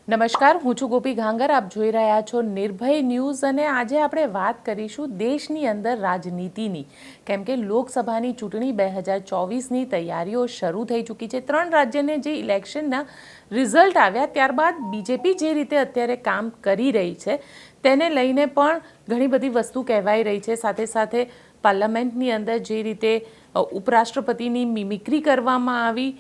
નમસ્કાર, હું છું ગોપી ઘાંગર. આપ જોઈ રહ્યા છો નિર્ભય ન્યૂઝ અને આજે આપણે વાત કરીશું દેશની અંદર રાજનીતિની, કેમ કે લોકસભાની ચૂંટણી 2024ની તૈયારીઓ શરૂ થઈ ચૂકી છે. 3 રાજ્યને જે ઇલેક્શનના રિઝલ્ટ આવ્યા ત્યારબાદ બીજેપી જે રીતે અત્યારે કામ કરી રહી છે તેને લઈને પણ ઘણી બધી વસ્તુ કહેવાઈ રહી છે. સાથે સાથે પાર્લામેન્ટની અંદર જે રીતે ઉપરાષ્ટ્રપતિની મિમિક્રી કરવામાં આવી,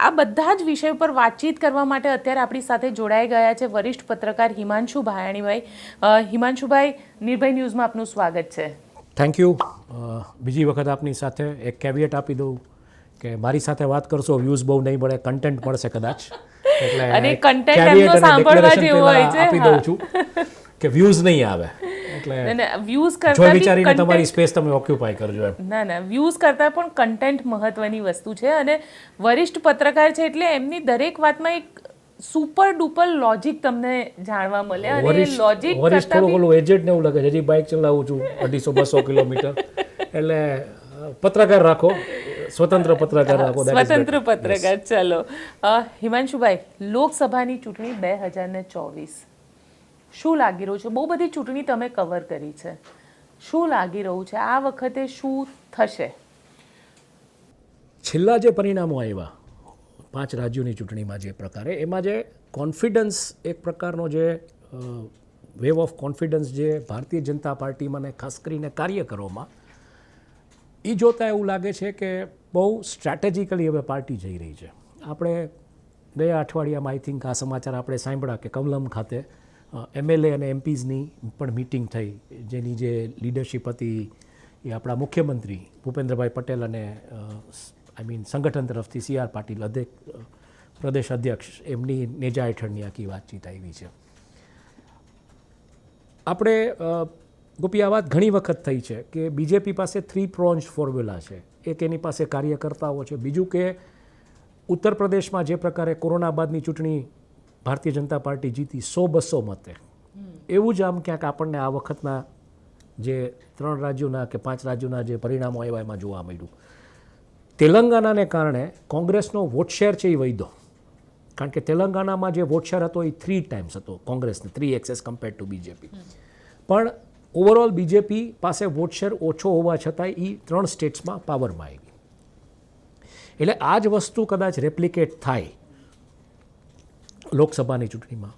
આ બધા જ વિષય પર વાતચીત કરવા માટે અત્યારે આપણી સાથે જોડાઈ ગયા છે વરિષ્ઠ પત્રકાર હિમાંશુ ભાયાણીભાઈ. હિમાંશુભાઈ, નિર્ભય ન્યૂઝમાં આપનું સ્વાગત છે. Thank you. બીજી વખત આપની સાથે એક કેવિયેટ આપી દઉં કે મારી સાથે વાત કરશો વ્યૂઝ બહુ નહીં મળે, કન્ટેન્ટ મળશે કદાચ, એટલે અને કન્ટેન્ટ એમનો સાંભળવા જેવો હોય છે. આપી દઉં છું કે વ્યૂઝ નહીં આવે, એટલે વ્યૂઝ જો કરતા વિચારીને તમારી સ્પેસ તમે ઓક્યુપાય કરજો એમ. ના, વ્યૂઝ કરતા પણ કન્ટેન્ટ મહત્વની વસ્તુ છે અને વરિષ્ઠ પત્રકાર છે એટલે એમની દરેક વાતમાં એક સુપર ડુપર લોજિક તમને જાણવા મળે અને એ લોજિક વરિષ્ઠ થોડું ઓલું એજેડ ને એવું લાગે છે, હજી બાઇક ચલાવું છું 250-200 કિલોમીટર, એટલે પત્રકાર રાખો, સ્વતંત્ર પત્રકાર રાખો. સ્વતંત્ર પત્રકાર. ચલો હિમાંશુભાઈ, લોકસભાની ચૂંટણી 2024 શું લાગી રહ્યું છે? બહુ બધી ચૂંટણી તમે કવર કરી છે, શું લાગી રહ્યું છે આ વખતે શું થશે? છેલ્લા જે પરિણામો આવ્યા 5 રાજ્યોની ચૂંટણીમાં, જે પ્રકારે એમાં જે કોન્ફિડન્સ, એક પ્રકારનો જે વેવ ઓફ કોન્ફિડન્સ જે ભારતીય જનતા પાર્ટીમાં ને ખાસ કરીને કાર્યકરોમાં, એ જોતાં એવું લાગે છે કે બહુ સ્ટ્રેટેજિકલી હવે પાર્ટી જઈ રહી છે. આપણે ગયા અઠવાડિયામાં આઈ થિંક આ સમાચાર આપણે સાંભળ્યા કે કમલમ ખાતે MLA અને MPsની પણ મિટિંગ થઈ, જેની જે લીડરશિપ હતી એ આપણા મુખ્યમંત્રી ભૂપેન્દ્રભાઈ પટેલ અને સંગઠન તરફથી CR પાટીલ પ્રદેશ અધ્યક્ષ, એમની નેજા હેઠળની આખી વાતચીત આવી છે. આપણે ગોપી આ વાત ઘણી વખત થઈ છે કે બીજેપી પાસે 3 પ્રોન્જ ફોર્મ્યુલા છે. એક એની પાસે કાર્યકર્તાઓ છે, બીજું કે ઉત્તર પ્રદેશમાં જે પ્રકારે કોરોના બાદની ચૂંટણી ભારતીય જનતા પાર્ટી જીતી 100-200 મતે, એવું જ આમ ક્યાંક આપણને આ વખતના જે 3 રાજ્યોના કે 5 રાજ્યોના જે પરિણામો આવ્યા એમાં જોવા મળ્યું. તેલંગાણાને કારણે કોંગ્રેસનો વોટ શેર છે એ વધ્યો, કારણ કે તેલંગાણામાં જે વોટ શેર હતો એ 3 ટાઈમ્સ હતો કોંગ્રેસને, 3x as compared to BJP. પણ ઓવરઓલ બીજેપી પાસે વોટ શેર ઓછો હોવા છતાં એ 3 સ્ટેટ્સમાં પાવરમાં આવી. એટલે આ જ વસ્તુ કદાચ રેપ્લિકેટ થાય લોકસભાની ચૂંટણીમાં.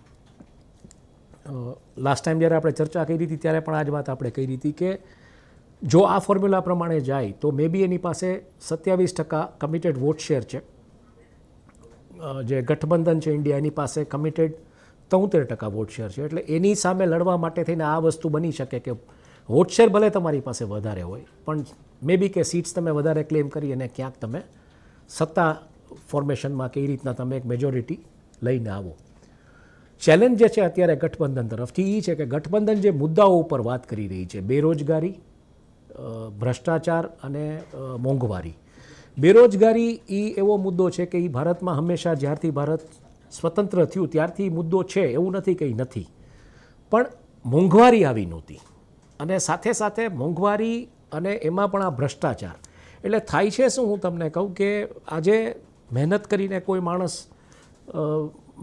લાસ્ટ ટાઈમ જ્યારે આપણે ચર્ચા કરી હતી ત્યારે પણ આ જ વાત આપણે કરી હતી કે જો આ ફોર્મ્યુલા પ્રમાણે જાય તો મે બી એની પાસે 27% કમિટેડ વોટ શેર છે. જે ગઠબંધન છે ઇન્ડિયા, એની પાસે કમિટેડ 73% વોટ શેર છે. એટલે એની સામે લડવા માટે થઈને આ વસ્તુ બની શકે કે વોટ શેર ભલે તમારી પાસે વધારે હોય, પણ મે બી કે સીટ્સ તમે વધારે ક્લેમ કરી અને ક્યાંક તમે સત્તા ફોર્મેશનમાં કઈ રીતના તમે એક મેજોરિટી લઈને આવો. ચેલેન્જ જે છે અત્યારે ગઠબંધન તરફથી એ છે કે ગઠબંધન જે મુદ્દાઓ ઉપર વાત કરી રહી છે, બેરોજગારી, ભ્રષ્ટાચાર અને મોંઘવારી. બેરોજગારી એ એવો મુદ્દો છે કે એ ભારતમાં હંમેશા જ્યારથી ભારત સ્વતંત્ર થયું ત્યારથી મુદ્દો છે, એવું નથી કંઈ નથી, પણ મોંઘવારી આવી નહોતી. અને સાથે સાથે મોંઘવારી અને એમાં પણ આ ભ્રષ્ટાચાર. એટલે થાય છે શું, હું તમને કહું કે આજે મહેનત કરીને કોઈ માણસ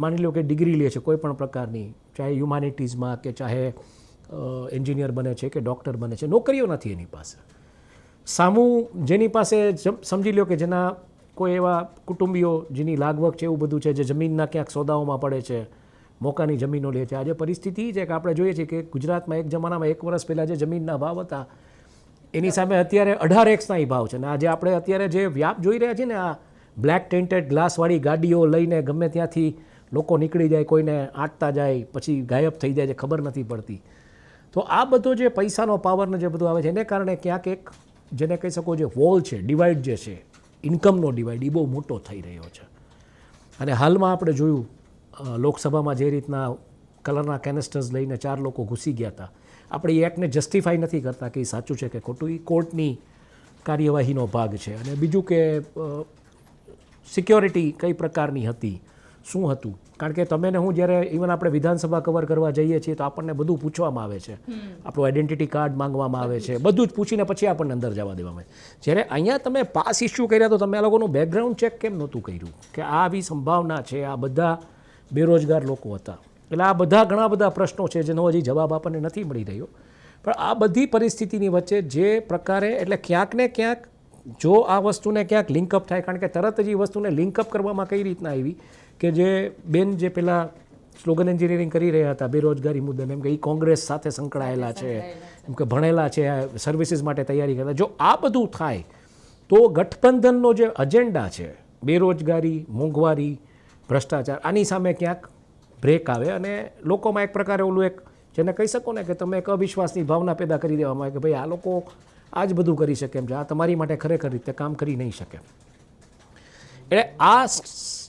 માની લો કે ડિગ્રી લે છે કોઈ પણ પ્રકારની, ચાહે હ્યુમાનિટીઝમાં કે ચાહે એન્જિનિયર બને છે કે ડૉક્ટર બને છે, નોકરીઓ નથી એની પાસે. સામું જેની પાસે સમજી લો કે જેના કોઈ એવા કુટુંબીઓ જેની લાગવગ છે, એવું બધું છે, જે જમીનના ક્યાંક સોદાઓમાં પડે છે, મોકાની જમીનો લે છે. આજે પરિસ્થિતિ એ છે કે આપણે જોઈએ છીએ કે ગુજરાતમાં એક જમાનામાં 1 વર્ષ પહેલાં જે જમીનના ભાવ હતા એની સામે અત્યારે 18x ભાવ છે. અને આજે આપણે અત્યારે જે વ્યાપ જોઈ રહ્યા છીએ ને, આ બ્લેક ટેન્ટેડ ગ્લાસવાળી ગાડીઓ લઈને ગમે ત્યાંથી લોકો નીકળી જાય, કોઈને આંટતા જાય, પછી ગાયબ થઈ જાય છે, ખબર નથી પડતી. તો આ બધો જે પૈસાનો પાવરને જે બધું આવે છે એને કારણે ક્યાંક એક જેને કહી શકો જે વોલ છે, ડિવાઈડ જે છે, ઇન્કમનો ડિવાઈડ, એ બહુ મોટો થઈ રહ્યો છે. અને હાલમાં આપણે જોયું લોકસભામાં જે રીતના કલરના કેનેસ્ટર્સ લઈને 4 લોકો ઘૂસી ગયા હતા. આપણે એ એક્ટને જસ્ટિફાઈ નથી કરતા કે એ સાચું છે કે ખોટું, એ કોર્ટની કાર્યવાહીનો ભાગ છે. અને બીજું કે સિક્યોરિટી કઈ પ્રકારની હતી, શું હતું, કારણ કે તમે ને હું જ્યારે ઇવન આપણે વિધાનસભા કવર કરવા જઈએ છીએ તો આપણને બધું પૂછવામાં આવે છે, આપણું આઈડેન્ટિટી કાર્ડ માંગવામાં આવે છે, બધું જ પૂછીને પછી આપણને અંદર જવા દેવામાં આવે. જ્યારે અહીંયા તમે પાસ ઇસ્યુ કર્યા તો તમે આ લોકોનું બેકગ્રાઉન્ડ ચેક કેમ નહોતું કર્યું કે આ આવી સંભાવના છે, આ બધા બેરોજગાર લોકો હતા. એટલે આ બધા ઘણા બધા પ્રશ્નો છે જેનો હજી જવાબ આપણને નથી મળી રહ્યો. પણ આ બધી પરિસ્થિતિની વચ્ચે જે પ્રકારે એટલે ક્યાંક ને ક્યાંક જો આ વસ્તુને ક્યાંક લિંકઅપ થાય, કારણ કે તરત જ એ વસ્તુને લિંકઅપ કરવામાં કઈ રીતના આવી કે જે બેન જે પેલા સ્લોગન એન્જિનિયરિંગ કરી રહ્યા હતા બેરોજગારી મુદ્દે, એમ કે એ કોંગ્રેસ સાથે સંકળાયેલા છે, એમ કે ભણેલા છે, સર્વિસીસ માટે તૈયારી કરતા, જો આ બધું થાય તો ગઠબંધનનો જે અજેન્ડા છે બેરોજગારી, મોંઘવારી, ભ્રષ્ટાચાર, આની સામે ક્યાંક બ્રેક આવે અને લોકોમાં એક પ્રકારે ઓલું એક જેને કહી શકો ને કે તમે એક અવિશ્વાસની ભાવના પેદા કરી દેવામાં આવે કે ભાઈ આ લોકો આ જ બધું કરી શકે એમ છે, આ તમારી માટે ખરેખર રીતે કામ કરી નહીં શકે. એટલે આ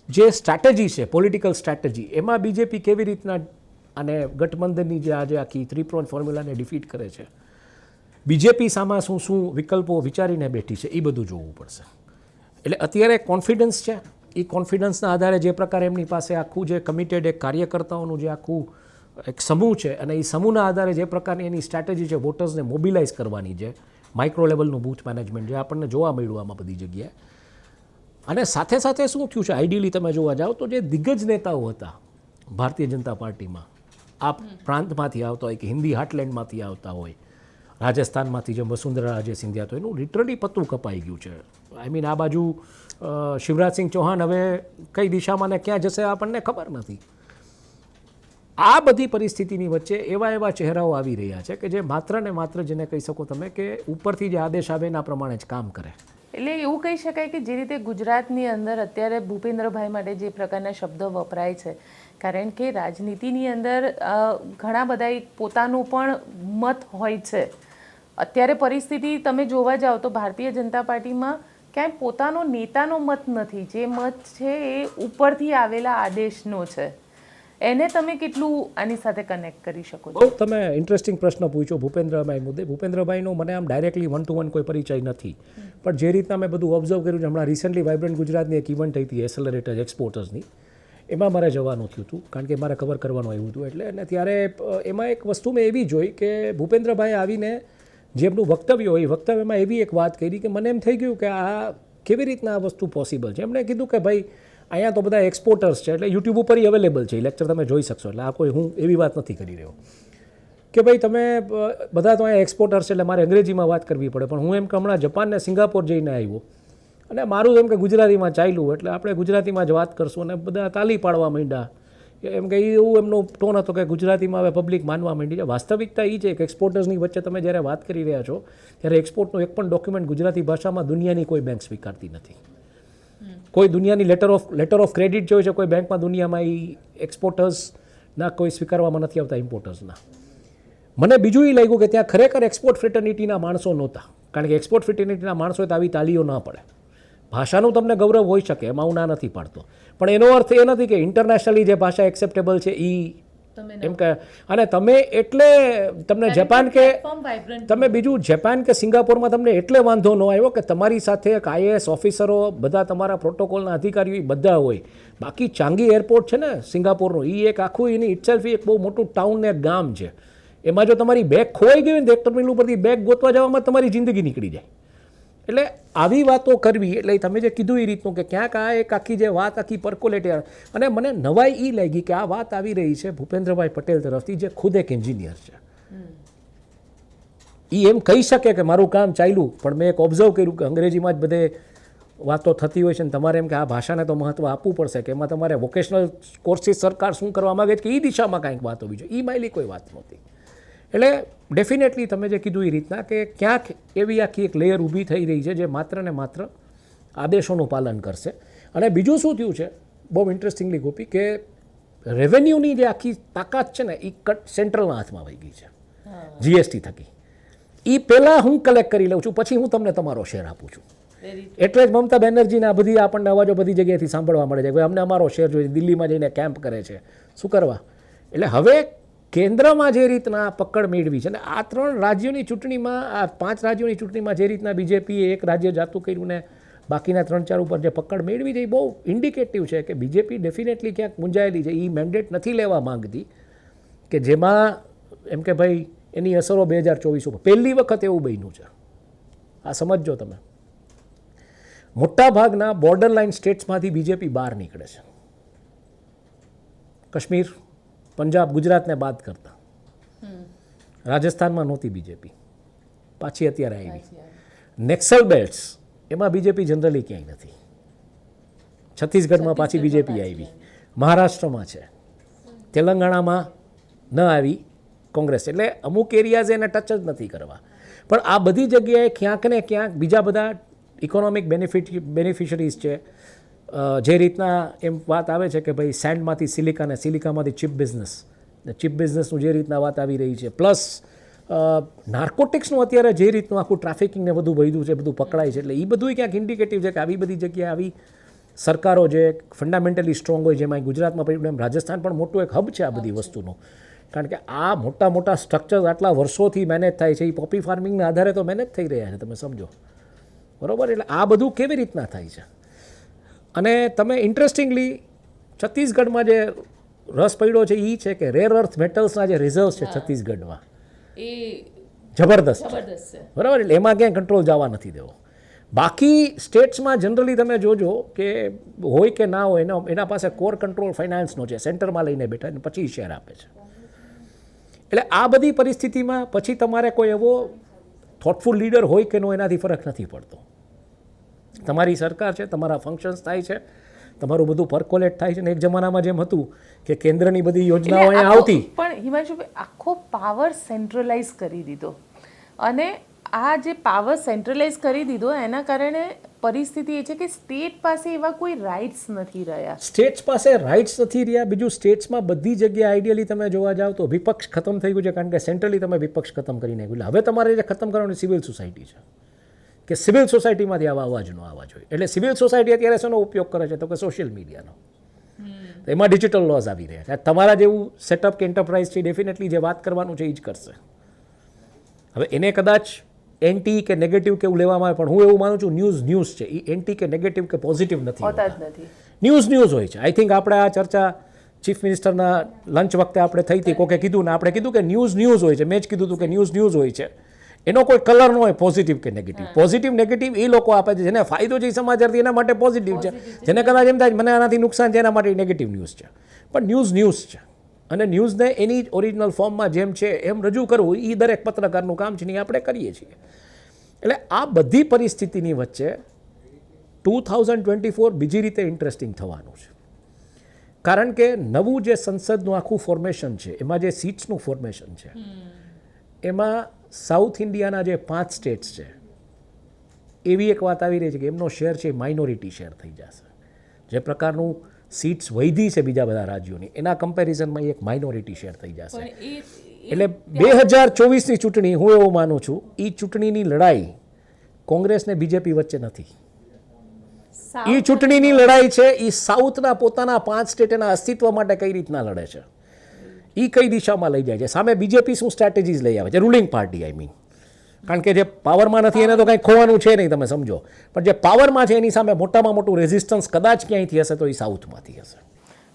જે સ્ટ્રેટેજી છે, પોલિટિકલ સ્ટ્રેટેજી, એમાં બીજેપી કેવી રીતના અને ગઠબંધનની જે આજે આખી 3 પ્રોન ફોર્મ્યુલાને ડિફીટ કરે છે, બીજેપી સામે શું શું વિકલ્પો વિચારીને બેઠી છે, એ બધું જોવું પડશે. એટલે અત્યારે કોન્ફિડન્સ છે, એ કોન્ફિડન્સના આધારે જે પ્રકારે એમની પાસે આખું જે કમિટેડ એક કાર્યકર્તાઓનું જે આખું એક સમૂહ છે અને એ સમૂહના આધારે જે પ્રકારની એની સ્ટ્રેટેજી છે વોટર્સને મોબિલાઇઝ કરવાની છે, માઇક્રો લેવલનું બૂથ મેનેજમેન્ટ જે આપણને જોવા મળ્યું આમાં બધી જગ્યાએ. અને સાથે સાથે શું થયું છે, આઈડિયલી તમે જોવા જાઓ તો જે દિગ્ગજ નેતાઓ હતા ભારતીય જનતા પાર્ટીમાં, આ પ્રાંતમાંથી આવતા હોય કે હિન્દી હાર્ટલેન્ડમાંથી આવતા હોય, રાજસ્થાનમાંથી જેમ વસુંધરા રાજે સિંધિયા, તો એનું લિટરલી પત્તું કપાઈ ગયું છે. આઈ મીન આ બાજુ શિવરાજસિંહ ચૌહાણ હવે કઈ દિશામાં ને ક્યાં જશે આપણને ખબર નથી. આ બધી પરિસ્થિતિની વચ્ચે એવા એવા ચહેરાઓ આવી રહ્યા છે કે જે માત્ર ને માત્ર જેને કહી શકો તમે કે ઉપરથી જે આદેશ આવે એના પ્રમાણે જ કામ કરે. એટલે એવું કહી શકાય કે જે રીતે ગુજરાતની અંદર અત્યારે ભૂપેન્દ્રભાઈ માટે જે પ્રકારના શબ્દો વપરાય છે, કારણ કે રાજનીતિની અંદર ઘણા બધા પોતાનું પણ મત હોય છે. અત્યારે પરિસ્થિતિ તમે જોવા જાઓ તો ભારતીય જનતા પાર્ટીમાં ક્યાંય પોતાનો નેતાનો મત નથી, જે મત છે એ ઉપરથી આવેલા આદેશનો છે. એને તમે કેટલું આની સાથે કનેક્ટ કરી શકો છો? બહુ તમે ઇન્ટરેસ્ટિંગ પ્રશ્ન પૂછ્યો ભૂપેન્દ્રભાઈ મુદ્દે. ભૂપેન્દ્રભાઈનો મને આમ ડાયરેક્ટલી 1 to 1 કોઈ પરિચય નથી, પણ જે રીતના મેં બધું ઓબ્ઝર્વ કર્યું છે, હમણાં રિસન્ટલી વાઇબ્રન્ટ ગુજરાતની એક ઇવેન્ટ થઈ હતી એસેલરેટર એક્સપોર્ટર્સની, એમાં મારે જવાનું થયું હતું કારણ કે મારે કવર કરવાનું આવ્યું હતું. એટલે અને ત્યારે એમાં એક વસ્તુ મેં એવી જોઈ કે ભૂપેન્દ્રભાઈ આવીને જે એમનું વક્તવ્ય હોય એ વક્તવ્યમાં એવી એક વાત કરી કે મને એમ થઈ ગયું કે આ કેવી રીતના આ વસ્તુ પોસિબલ છે. એમણે કીધું કે ભાઈ અહીંયા તો બધા એક્સપોર્ટર્સ છે, એટલે યુટ્યુબ ઉપર અવેલેબલ છે, લેક્ચર તમે જોઈ શકશો. એટલે આ કોઈ હું એવી વાત નથી કરી રહ્યો કે ભાઈ તમે બધા તો અહીંયા એક્સપોર્ટર્સ છે એટલે મારે અંગ્રેજીમાં વાત કરવી પડે. પણ હું એમ કે હમણાં જપાન ને સિંગાપોર જઈને આવ્યો અને મારું એમ કે ગુજરાતીમાં ચાલ્યું, એટલે આપણે ગુજરાતીમાં જ વાત કરશું અને બધા તાલી પાડવા માંડ્યા. એમ કે એવું એમનો ટોન હતો કે ગુજરાતીમાં હવે પબ્લિક માનવા માંડી છે. વાસ્તવિકતા એ છે કે એક્સપોર્ટર્સની વચ્ચે તમે જ્યારે વાત કરી રહ્યા છો ત્યારે એક્સપોર્ટનો એક પણ ડોક્યુમેન્ટ ગુજરાતી ભાષામાં દુનિયાની કોઈ બેંક સ્વીકારતી નથી. કોઈ દુનિયાની લેટર ઓફ ક્રેડિટ જે હોય છે કોઈ બેંકમાં દુનિયામાં એ એક્સપોર્ટર્સના કોઈ સ્વીકારવામાં નથી આવતા, ઇમ્પોર્ટર્સના. મને બીજું એ લાગ્યું કે ત્યાં ખરેખર એક્સપોર્ટ ફ્રેટર્નિટીના માણસો નહોતા, કારણ કે એક્સપોર્ટ ફ્રેટર્નિટીના માણસો તો આવી તાલીઓ ના પડે. ભાષાનું તમને ગૌરવ હોઈ શકે, એમાં હું ના નથી પાડતો, પણ એનો અર્થ એ નથી કે ઇન્ટરનેશનલી જે ભાષા એક્સેપ્ટેબલ છે એ એમ કે. અને તમે એટલે તમને જાપાન કે તમે બીજું જાપાન કે સિંગાપોરમાં તમને એટલે વાંધો ન આવ્યો કે તમારી સાથે એક IAS ઓફિસરો, બધા તમારા પ્રોટોકોલના અધિકારીઓ બધા હોય. બાકી ચાંગી એરપોર્ટ છે ને સિંગાપોરનું, એ એક આખું એની ઇટસેલ્ફ એક બહુ મોટું ટાઉન ને એક ગામ છે. એમાં જો તમારી બેગ ખોવાઈ ગઈ ને તો એક ટર્મિનલ ઉપરથી બેગ ગોતવા જવામાં તમારી જિંદગી નીકળી જાય. એટલે આવી વાતો કરવી, એટલે તમે જે કીધું એ રીતનું કે ક્યાંક આ એક આખી જે વાત આખી પરકોલેટ. અને મને નવાઈ એ લાગી કે આ વાત આવી રહી છે ભૂપેન્દ્રભાઈ પટેલ તરફથી, જે ખુદ એક એન્જિનિયર છે. એ એમ કહી શકે કે મારું કામ ચાલ્યું, પણ મેં એક ઓબ્ઝર્વ કર્યું કે અંગ્રેજીમાં જ બધે વાતો થતી હોય છે ને તમારે એમ કે આ ભાષાને તો મહત્ત્વ આપવું પડશે, કે એમાં તમારે વોકેશનલ કોર્સિસ સરકાર શું કરવા માગે છે કે એ દિશામાં કાંઈક વાત હોવી જોઈએ. એ માયલી કોઈ વાત નહોતી. એટલે ડેફિનેટલી તમે જે કીધું એ રીતના કે ક્યાંક એવી આખી એક લેયર ઊભી થઈ રહી છે જે માત્ર ને માત્ર આદેશોનું પાલન કરશે. અને બીજું શું થયું છે બહુ ઇન્ટરેસ્ટિંગલી ગોપી, કે રેવન્યુની જે આખી તાકાત છે ને એ સેન્ટ્રલના હાથમાં આવી ગઈ છે GST થકી. એ પહેલાં હું કલેક્ટ કરી લઉં છું, પછી હું તમને તમારો શેર આપું છું. એટલે જ મમતા બેનર્જીને આ બધી આપણને અવાજો બધી જગ્યાએથી સાંભળવા મળે છે કે અમને અમારો શેર જોઈએ. દિલ્હીમાં જઈને કેમ્પ કરે છે, શું કરવા. એટલે હવે કેન્દ્રમાં જે રીતના પકડ મેળવી છે ને આ 3 રાજ્યોની ચૂંટણીમાં, આ 5 રાજ્યોની ચૂંટણીમાં જે રીતના બીજેપીએ એક રાજ્ય જાતું કર્યું ને બાકીના 3-4 ઉપર જે પકડ મેળવી છે એ બહુ ઇન્ડિકેટિવ છે કે બીજેપી ડેફિનેટલી ક્યાંક મૂંઝાયેલી છે. એ મેન્ડેટ નથી લેવા માંગતી કે જેમાં એમ કે ભાઈ એની અસરો 2024 ઉપર પહેલી વખત એવું બન્યું છે. આ સમજજો તમે, મોટા ભાગના બોર્ડર લાઇન સ્ટેટ્સમાંથી બીજેપી બહાર નીકળે છે. કાશ્મીર, પંજાબ, ગુજરાતને બાદ કરતા રાજસ્થાનમાં નહોતી બીજેપી, પાછી અત્યારે આવી. નેક્સલ બેલ્ટ્સ એમાં બીજેપી જનરલી ક્યાંય નથી. છત્તીસગઢમાં પાછી બીજેપી આવી, મહારાષ્ટ્રમાં છે, તેલંગાણામાં ન આવી કોંગ્રેસ. એટલે અમુક એરિયાઝ એને ટચ જ નથી કરવા. પણ આ બધી જગ્યાએ ક્યાંક ને ક્યાંક બીજા બધા ઇકોનોમિક બેનિફિશરીઝ છે. જે રીતના એમ વાત આવે છે કે ભાઈ સેન્ડમાંથી સિલિકા ને સિલિકામાંથી ચિપ બિઝનેસ, ને ચિપ બિઝનેસનું જે રીતના વાત આવી રહી છે, પ્લસ નાર્કોટિક્સનું અત્યારે જે રીતનું આખું ટ્રાફિકિંગ ને બધું વૈધું છે, બધું પકડાય છે. એટલે એ બધું ક્યાંક ઇન્ડિકેટિવ છે કે આવી બધી જગ્યાએ આવી સરકારો જે ફંડામેન્ટલી સ્ટ્રોંગ હોય, જેમાં ગુજરાતમાં પડ્યું એમ રાજસ્થાન પણ મોટું એક હબ છે આ બધી વસ્તુનું. કારણ કે આ મોટા મોટા સ્ટ્રક્ચર આટલા વર્ષોથી મેનેજ થાય છે, એ પોપી ફાર્મિંગના આધારે તો મેનેજ થઈ રહ્યા છે, તમે સમજો, બરાબર. એટલે આ બધું કેવી રીતના થાય છે. અને તમે ઇન્ટરેસ્ટિંગલી છત્તીસગઢમાં જે રસ પડ્યો છે એ છે કે રેર અર્થ મેટલ્સના જે રિઝર્વ્સ છે છત્તીસગઢમાં એ જબરદસ્ત છે, બરાબર. એટલે એમાં ક્યાંય કંટ્રોલ જવા નથી દેવો. બાકી સ્ટેટ્સમાં જનરલી તમે જોજો કે હોય કે ના હોય એના પાસે કોર કંટ્રોલ ફાઇનાન્સનો છે, સેન્ટરમાં લઈને બેઠા અને પછી શેર આપે છે. એટલે આ બધી પરિસ્થિતિમાં પછી તમારે કોઈ એવો થોટફુલ લીડર હોય કે નો એનાથી ફરક નથી પડતો. તમારી સરકાર છે, તમારા ફંક્શન્સ થાય છે, તમારું બધું પરકોલેટ થાય છે. ને એક જમાનામાં જેમ હતું કે કેન્દ્રની બધી યોજનાઓ અહીંયા આવતી, પણ હિમાંશુભાઈ આખો પાવર સેન્ટ્રલાઇઝ કરી દીધો. અને આ જે પાવર સેન્ટ્રલાઇઝ કરી દીધો એના કારણે પરિસ્થિતિ એ છે કે સ્ટેટ પાસે એવા કોઈ રાઇટ્સ નથી રહ્યા. સ્ટેટ્સ પાસે રાઇટ્સ નથી રહ્યા. બીજું, સ્ટેટ્સમાં બધી જગ્યાએ આઈડિયલી તમે જોવા જાઓ તો વિપક્ષ ખતમ થઈ ગયું છે, કારણ કે સેન્ટ્રલી તમે વિપક્ષ ખતમ કરી નાખ્યું. એટલે હવે તમારે જે ખતમ કરવાની સિવિલ સોસાયટી છે, કે સિવિલ સોસાયટીમાંથી આવા અવાજનો અવાજ હોય. એટલે સિવિલ સોસાયટી અત્યારે શેનો ઉપયોગ કરે છે તો કે સોશિયલ મીડિયાનો. એમાં ડિજિટલ લોઝ આવી રહ્યા છે. તમારા જેવું સેટઅપ કે એન્ટરપ્રાઇઝ છે, ડેફિનેટલી જે વાત કરવાનું છે એ જ કરશે. હવે એને કદાચ એન્ટી કે નેગેટિવ કે એવું લેવામાં આવે, પણ હું એવું માનું છું ન્યૂઝ છે, એ એન્ટી કે નેગેટિવ કે પોઝિટિવ નથી હોતા જ નથી. ન્યૂઝ હોય છે. આઈ થિંક આપણે આ ચર્ચા ચીફ મિનિસ્ટરના લંચ વખતે આપણે થઈ હતી, કોકે કીધું ને આપણે કીધું કે ન્યૂઝ હોય છે. મેં જ કીધું હતું કે ન્યૂઝ હોય છે. એનો કોઈ કલર ન હોય પોઝિટિવ કે નેગેટિવ. પોઝિટિવ નેગેટિવ એ લોકો આપે છે જેને ફાયદો છે સમાચારથી, એના માટે પોઝિટિવ છે. જેને કદાચ એમ થાય મને આનાથી નુકસાન છે એના માટે નેગેટિવ ન્યૂઝ છે. પણ ન્યૂઝ છે, અને ન્યૂઝને એની ઓરિજિનલ ફોર્મમાં જેમ છે એમ રજૂ કરવું એ દરેક પત્રકારનું કામ છે ને એ આપણે કરીએ છીએ. એટલે આ બધી પરિસ્થિતિની વચ્ચે 2024 બીજી રીતે ઇન્ટરેસ્ટિંગ થવાનું છે. કારણ કે નવું જે સંસદનું આખું ફોર્મેશન છે, એમાં જે સીટ્સનું ફોર્મેશન છે, એમાં સાઉથ ઇન્ડિયાના જે 5 સ્ટેટ્સ છે એવી એક વાત આવી રહી છે કે એમનો શેર છે માઇનોરિટી શેર થઈ જશે. જે પ્રકારનું સીટ્સ વધી છે બીજા બધા રાજ્યોની, એના કમ્પેરિઝનમાં એક માઇનોરિટી શેર થઈ જશે. એટલે 2024ની ચૂંટણી હું એવું માનું છું એ ચૂંટણીની લડાઈ કોંગ્રેસ ને બીજેપી વચ્ચે નથી. એ ચૂંટણીની લડાઈ છે એ સાઉથના પોતાના 5 સ્ટેટ એના અસ્તિત્વ માટે કઈ રીતના લડે છે, એ કઈ દિશામાં લઈ જાય છે. સામે બીજેપી શું સ્ટ્રેટેજીસ લઈ આવે છે, રૂલિંગ પાર્ટી આઈ મીન. કારણ કે જે પાવરમાં નથી એને તો કંઈ ખોવાનું છે નહીં, તમે સમજો. પણ જે પાવરમાં છે એની સામે મોટામાં મોટું રેઝિસ્ટન્સ કદાચ ક્યાંયથી હશે તો એ સાઉથમાંથી હશે.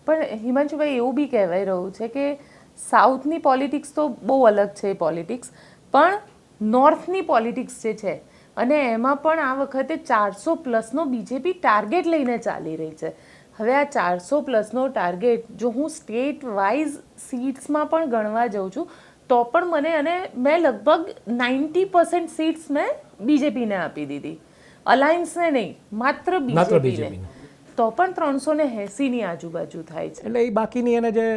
પણ હિમાંશુભાઈ એવું બી કહેવાય રહ્યું છે કે સાઉથની પોલિટિક્સ તો બહુ અલગ છે પોલિટિક્સ, પણ નોર્થની પોલિટિક્સ જે છે અને એમાં પણ આ વખતે 400+ બીજેપી ટાર્ગેટ લઈને ચાલી રહી છે. હવે આ 400+ ટાર્ગેટ જો હું સ્ટેટ વાઇઝ સીટ્સમાં પણ ગણવા જાઉં છું તો પણ મને, અને મેં લગભગ 90% સીટ્સ મેં બીજેપીને આપી દીધી, અલાયન્સને નહીં, માત્ર બીજેપીને. તો પણ 380ની આજુબાજુ થાય છે. એટલે એ બાકીની એને જે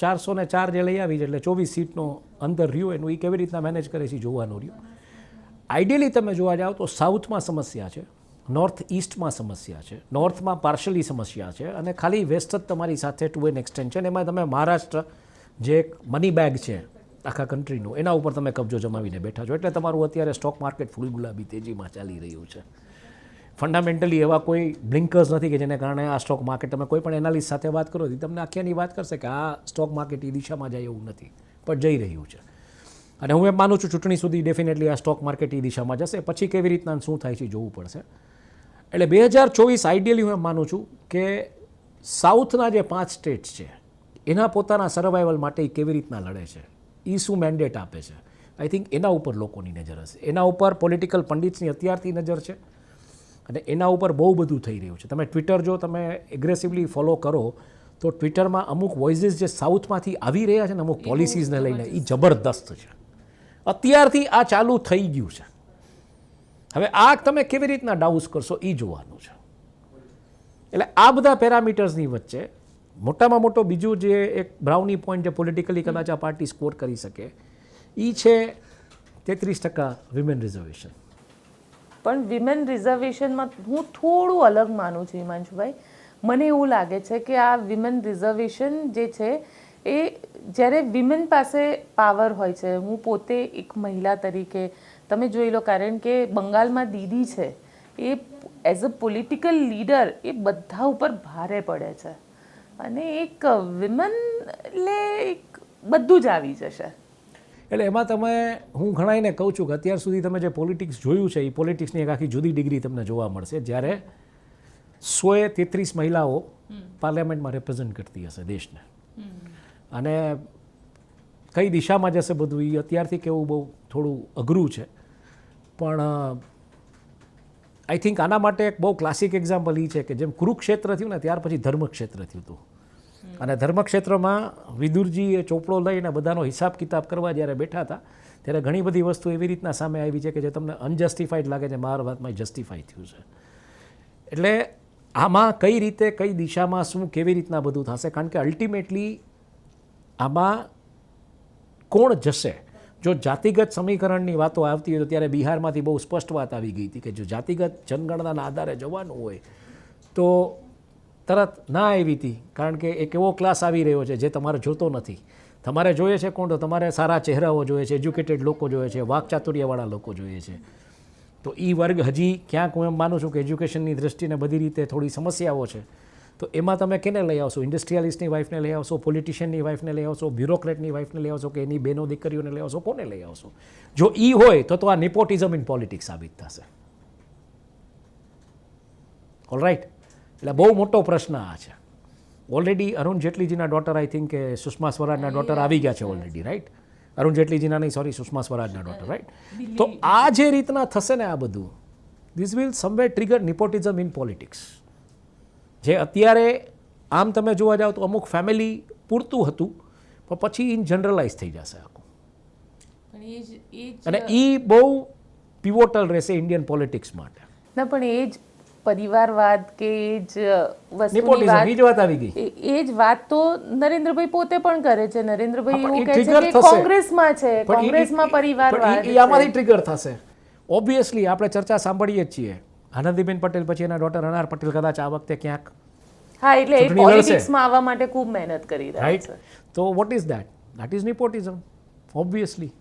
404 જે લઈ આવી છે, એટલે 24 સીટનો અંદર રહ્યું એનું એ કેવી રીતના મેનેજ કરે છે જોવાનું રહ્યું. આઈડિયલી તમે જોવા જાઓ તો સાઉથમાં સમસ્યા છે, નોર્થ ઇસ્ટમાં સમસ્યા છે, નોર્થમાં પાર્શલી સમસ્યા છે, અને ખાલી વેસ્ટ જ તમારી સાથે ટુ એન એક્સટેન્શન. એમાં તમે મહારાષ્ટ્ર જે એક મની બેગ છે આખા કન્ટ્રીનું, એના ઉપર તમે કબજો જમાવીને બેઠા છો. એટલે તમારું અત્યારે સ્ટોક માર્કેટ ફૂલ ગુલાબી તેજીમાં ચાલી રહ્યું છે. ફંડામેન્ટલી એવા કોઈ બ્લિંકર્સ નથી કે જેને કારણે આ સ્ટોક માર્કેટ, તમે કોઈ પણ એનાલિસ્ટ સાથે વાત કરો તમને આખીની વાત કરશે કે આ સ્ટોક માર્કેટ એ દિશામાં જાય એવું નથી, પણ જઈ રહ્યું છે. અને હું એમ માનું છું ચૂંટણી સુધી ડેફિનેટલી આ સ્ટોક માર્કેટ એ દિશામાં જશે. પછી કેવી રીતના શું થાય છે જોવું પડશે. એટલે 2024 આઈડિયલી હું એમ માનું છું કે સાઉથના જે 5 સ્ટેટ્સ છે એના પોતાના સર્વાઈવલ માટે કેવી રીતના લડે છે, એ શું મેન્ડેટ આપે છે, આઈ થિંક એના ઉપર લોકોની નજર હશે. એના ઉપર પોલિટિકલ પંડિટ્સની અત્યારથી નજર છે, અને એના ઉપર બહુ બધું થઈ રહ્યું છે. તમે ટ્વિટર જો તમે એગ્રેસિવલી ફોલો કરો તો ટ્વિટરમાં અમુક વોઇસીસ જે સાઉથમાંથી આવી રહ્યા છે ને અમુક પોલિસીઝને લઈને એ જબરદસ્ત છે. અત્યારથી આ ચાલુ થઈ ગયું છે. હવે આ તમે કેવી રીતના ડાઉસ કરશો એ જોવાનું છે. એટલે આ બધા પેરામીટર્સની વચ્ચે મોટામાં મોટો બીજું જે એક બ્રાઉની પોઈન્ટ જે પોલિટિકલી કદાચ આ પાર્ટી સ્કોર કરી શકે એ છે 33% વિમેન રિઝર્વેશન. પણ વિમેન રિઝર્વેશનમાં હું થોડું અલગ માનું છું હિમાંશુભાઈ. મને એવું લાગે છે કે આ વિમેન રિઝર્વેશન જે છે એ જ્યારે વિમેન પાસે પાવર હોય છે, હું પોતે એક મહિલા તરીકે તમે જોઈ લો, કારણ કે બંગાળમાં દીદી છે એ એઝ અ પોલિટિકલ લીડર એ બધા ઉપર ભારે પડે છે અને એક વિમેન એટલે એક બધું જ આવી જશે. એટલે એમાં તમે હું ઘણાઈને કહું છું કે અત્યાર સુધી તમે જે પોલિટિક્સ જોયું છે એ પોલિટિક્સની એક આખી જુદી ડિગ્રી તમને જોવા મળશે જ્યારે 133 મહિલાઓ પાર્લામેન્ટમાં રિપ્રેઝેન્ટ કરતી હશે દેશને, અને કઈ દિશામાં જશે બધું એ અત્યારથી કહેવું બહુ થોડું અઘરું છે. પણ આઈ થિંક આના માટે એક બહુ ક્લાસિક એક્ઝામ્પલ એ છે કે જેમ કુરુક્ષેત્ર થયું ને ત્યાર પછી ધર્મક્ષેત્ર થયું હતું, અને ધર્મક્ષેત્રમાં વિદુરજી એ ચોપડો લઈને બધાનો હિસાબ કિતાબ કરવા જ્યારે બેઠા હતા ત્યારે ઘણી બધી વસ્તુ એવી રીતના સામે આવી છે કે જે તમને અનજસ્ટિફાઈડ લાગે છે, મારા વાતમાં જસ્ટિફાઈ થયું છે. એટલે આમાં કઈ રીતે કઈ દિશામાં શું કેવી રીતના બધું થશે, કારણ કે અલ્ટિમેટલી આમાં કોણ જશે. જો જાતિગત સમીકરણની વાતો આવતી હોય તો ત્યારે બિહારમાંથી બહુ સ્પષ્ટ વાત આવી ગઈ હતી કે જો જાતિગત જનગણનાના આધારે જવાનું હોય તો તરત ના આવી હતી, કારણ કે એક એવો ક્લાસ આવી રહ્યો છે જે તમારે જોતો નથી. તમારે જોઈએ છે કોણ? તો તમારે સારા ચહેરાઓ જોઈએ છે, એજ્યુકેટેડ લોકો જોઈએ છે, વાકચાતુર્યવાળા લોકો જોઈએ છે. તો એ વર્ગ હજી ક્યાંક હું એમ માનું છું કે એજ્યુકેશનની દૃષ્ટિને બધી રીતે થોડી સમસ્યાઓ છે. તો એમાં તમે કેને લઈ આવશો? ઇન્ડસ્ટ્રીયાલિસ્ટની વાઇફને લઈ આવશો, પોલિટિશિયનની વાઇફને લઈ આવશો, બ્યુરોક્રેટની વાઇફને લઈ આવશો, કે એની બહેનો દીકરીઓને લઈ આવશો? કોને લઈ આવશો? જો એ હોય તો આ નેપોટિઝમ ઇન પોલિટિક્સ સાબિત થશે. ઓલરાઈટ. એટલે બહુ મોટો પ્રશ્ન આ છે. ઓલરેડી અરુણ જેટલીજીના ડોટર, આઈ થિંક કે સુષ્મા સ્વરાજના ડોટર આવી ગયા છે ઓલરેડી, રાઈટ? અરુણ જેટલીજીના નહીં, સોરી, સુષ્મા સ્વરાજના ડોટર, રાઈટ? તો આ જે રીતના થશે ને આ બધું, this will somewhere trigger nepotism in politics, જે અત્યારે આમ તમે જોવા જાઓ તો અમુક ફેમિલી પૂરતું હતું પણ પછી ઇન જનરલાઇઝ થઈ જશે આખું, અને એ બહુ પિવોટલ રહેશે ઇન્ડિયન પોલિટિક્સ માટે. ના, પણ એ જ પરિવારવાદ કે એ જ વસ્તુની નેપોટિઝમ, એ જ વાત આવી ગઈ. એ જ વાત તો નરેન્દ્રભાઈ પોતે પણ કરે છે. નરેન્દ્રભાઈ પણ એવું એ કહે છે trigger કે થશે. કોંગ્રેસમાં છે, કોંગ્રેસમાં પરિવારવાદ પણ એ આમાંથી ટ્રિગર થશે. ઓબ્વિયસલી આપણે ચર્ચા સાંભળીએ જ છીએ. આનંદીબેન પટેલ પછી એના ડોટર અનાર પટેલ કદાચ આ વખતે ક્યાંક, હા, એટલે એ ચૂંટણી લડશે. પોલિટિક્સમાં આવવા માટે ખૂબ મહેનત કરી રહ્યા રાઈટ? છે. તો what is that? That is nepotism, obviously.